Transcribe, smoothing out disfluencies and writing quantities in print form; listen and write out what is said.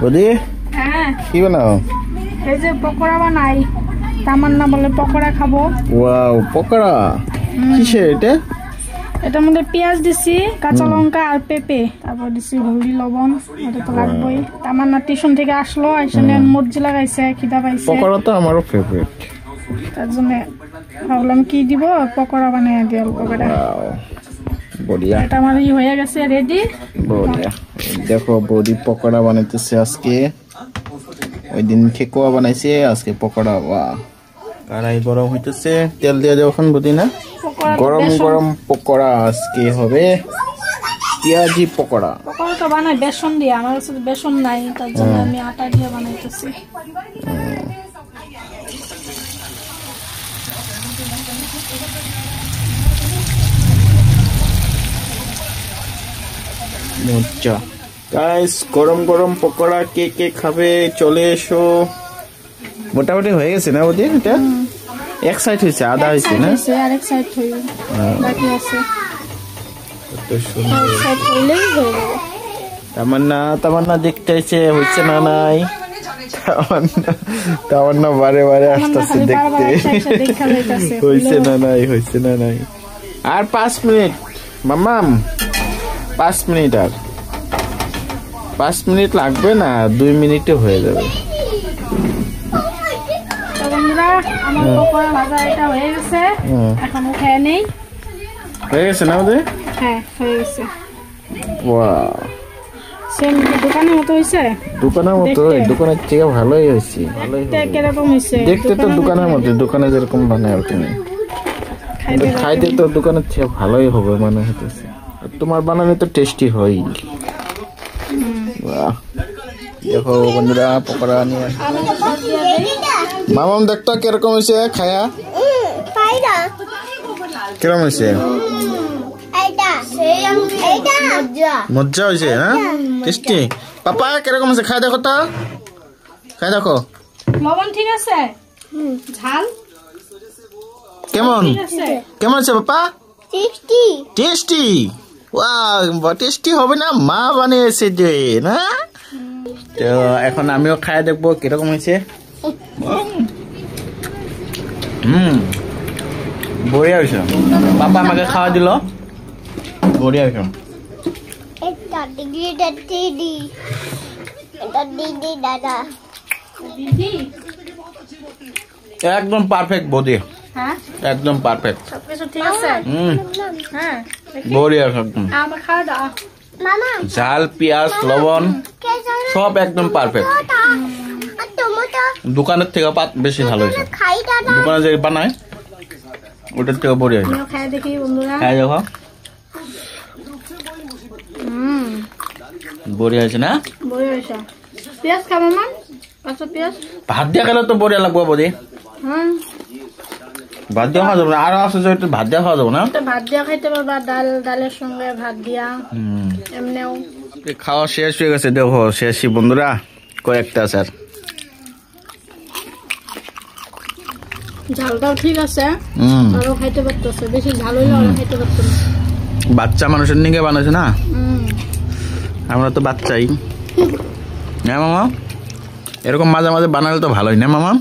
বৌদি হ্যাঁ কি বানাও? এই যে পকোড়া বানাই। তামান্না বলে পকোড়া খাবো। ওয়াও, পকোড়া কিসের এটা? এটার মধ্যে পেঁয়াজ দিছি, কাঁচা লঙ্কা আর পেঁপে, তারপর দিছি হলদি লবণ। এটা তো লাগবেই। তামান্না টিউশন থেকে আসলো, এখানে মর্জি লাগাইছে, খিদা পাইছে। পকোড়া তো আমারও ফেভারিট, তার জন্য ভাবলাম কি দিব, পকোড়া বানিয়ে দিই অল্প করে। বড়িয়া। এটা আমার হয়ে গেছে রেডি। বড়িয়া, দেখো বৌদি পকোড়া বানাইতেছে আজকে। ওই দিন ঠেকুয়া বানাইছে, আজকে পকোড়া। বাহ, কড়াই গরম হইতেছে, তেল দিয়ে যখন বৌদি না, গরম গরম পকোড়া আজকে হবে। পেঁয়াজি পকোড়া। পকোড়াটা বানাই বেসন দিয়ে, আমার কাছে বেসন নাই, তার জন্য আমি আটা দিয়ে বানাইতেছি। মজা। গাইস, গরম গরম পকোড়া কে কে খাবে চলে এসো। মোটামুটি হয়ে গেছে না বৌদি? এটা এক সাইড হয়েছে, আধা হয়েছে না? আরেক সাইড হইবে, বাকি আছে। কত সুন্দর। এক সাইড হইলেই হয়ে যাবে। তামান্না দেখতে আইছে, হচ্ছে না নাই? তামান্না বারে বারে আসতেছে দেখতে, হয়েছে না নাই, হয়েছে না নাই। আর 5 মিনিট মাম্মাম, 5 মিনিট, আর 5 মিনিট লাগবে না, 2 মিনিটে হয়ে যাবে। আমার পকোড়া ভাজা এটা হয়ে গেছে, এখন উঠে নেই। হয়ে গেছে না ওদের? হ্যাঁ হয়ে গেছে। ওয়াও, সেম দোকানের মতো হইছে। দোকানের মতো? দোকানের থেকে ভালোই হয়েছে। কিরকম হইছে? দেখতে তো দোকানের মধ্যে, দোকানে যেরকম বানায় ওরকম। খাইতে তো দোকানের থেকে ভালোই হবে মনে হইতেছে। তোমার বানানো তো টেস্টি হয়। বাহ, দেখো বন্ধুরা পকোড়া নিয়ে মামাম দেখতো কিরকম হয়েছে খায়া। কিরকম হয়েছে? মজা হয়েছে না? টেস্টি। পাপা কিরকম আছে? খাই দেখো তো, খাই দেখো। লবণ ঠিক আছে? ঝাল কেমন? কেমন আছে পাপা? টেস্টি। টেস্টি? ওয়াও, টেস্টি হবে না? মা বানিয়েছে যে না? তো এখন আমিও খাই দেখবো কিরকম হয়েছে। বড়িয়া হয়েছে। পাপা আমাকে খাওয়া দিল, বড়িয়া হয়েছে। এটা দিদি, এটা দিদি, এটা দিদি দাদা। একদম পারফেক্ট বৌদি, হ্যাঁ একদম পারফেক্ট। সবকিছু ঠিক আছে। হ্যাঁ বড়িয়া একদম। আমার খাওয়া দাও। মামা ঝাল, পেঁয়াজ, লবণ সব একদম পারফেক্ট। দোকানের থেকে বেশি ভালো হয়েছে। দোকানে যে বানায় ওটার থেকে বড়িয়া হয়েছে। খাই দেখি বন্ধুরা। খাই দেখো, বড়িয়া হয়েছে না? বড়িয়া হয়েছে। পেঁয়াজ খাবো মা? কাঁচা পেঁয়াজ ভাত দিয়ে খেলে তো বড়িয়া লাগবো বৌদি। ভাত দিয়ে খাওয়া যাবো না, আরো আছে যে ভাত দিয়ে খাওয়া যাবো না? ভাত দিয়া খাইতে পারবা, ডালের সঙ্গে ভাত দিয়া, এমনিও। খাওয়া শেষ হয়ে গেছে, দেখো শেষই বন্ধুরা, কয়েকটা স্যার। ঝালটাও ঠিক আছে, আরো খাইতে পারতেছে। বেশি ঝাল হইলে আরো খাইতে পারতো না। বাচ্চা মানুষের নিকে বানাইছে না, আমরা তো বাচ্চাই। হ্যাঁ মামা, এরকম মাঝে মাঝে বানালে তো ভালোই না মামা?